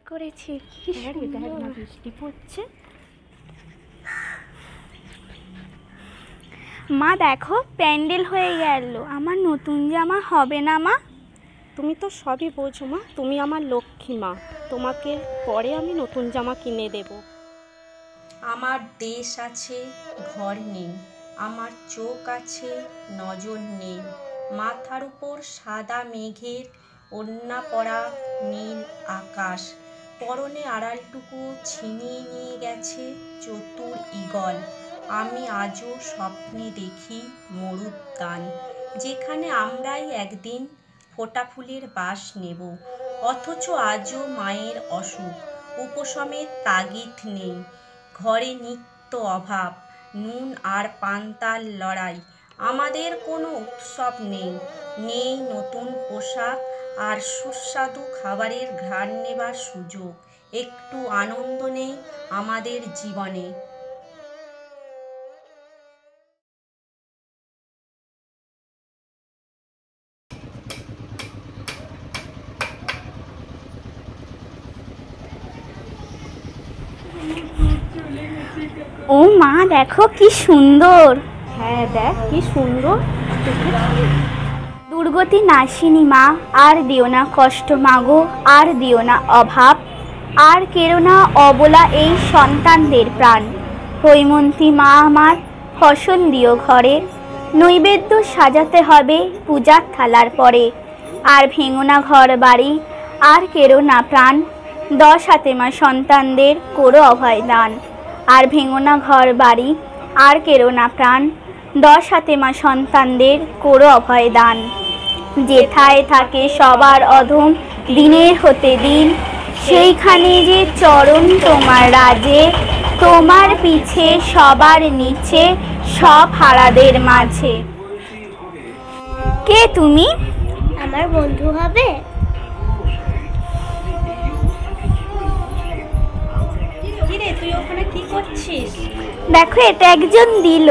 করেছি কি সুন্দর বৃষ্টি পড়ছে। মা দেখো প্যান্ডেল হয়ে গেল, আমার নতুন জামা হবে না মা? তুমি তো সবই বোঝো মা, তুমি আমার লক্ষ্মী মা, তোমাকে পরে আমি নতুন জামা কিনে দেব। আমার দেশ আছে, ঘর নেই, আমার চোখ আছে, নজর নেই, মাথার উপর সাদা মেঘের ওড়না পরা নীল আকাশ, পরনে আড়ালটুকু ছিনিয়ে নিয়ে গেছে চতুর ঈগল। আমি আজও স্বপ্নে দেখি মরুদ্যান, যেখানে আমরাই একদিন ফোটা ফুলের বাস নেব। অথচ আজও মায়ের অসুখ, উপশমের তাগিদ নেই, ঘরে নিত্য অভাব, নুন আর পান্তার লড়াই। আমাদের কোনো উৎসব নেই, নেই নতুন পোশাক আর সুস্বাদু খাবারের ঘ্রাণ নেবার সুযোগ, একটু আনন্দ নেই আমাদের জীবনে। ও মা দেখো কি সুন্দর। হ্যাঁ দেখ কি সুন্দর। দুর্গতি নাশিনী মা, আর দিও না কষ্ট মাগো, আর দিও না অভাব, আর কেড়ো না অবলা এই সন্তানদের প্রাণ। হৈমন্তী মা আমার, ফসল দিও ঘরে, নৈবেদ্য সাজাতে হবে পূজার থালার পরে। আর ভেঙো না ঘর বাড়ি, আর কেড়ো না প্রাণ, 10 হাতে মা সন্তানদের করো অভয় দান। আর ভেঙো না ঘর বাড়ি, আর কেড়ো না প্রাণ, 10 হাতে মা সন্তানদের করো অভয় দান। যেথায় থাকে সবার অধম দিনের হতে দিন, সেইখানে যে চরণ তোমার রাজে, তোমার পিছে সবার নিচে সব হারাদের মাঝে। কে তুমি? আমার বন্ধু হবে। কি রে তুই ওখানে কি করছিস? দেখো এটা একজন দিল।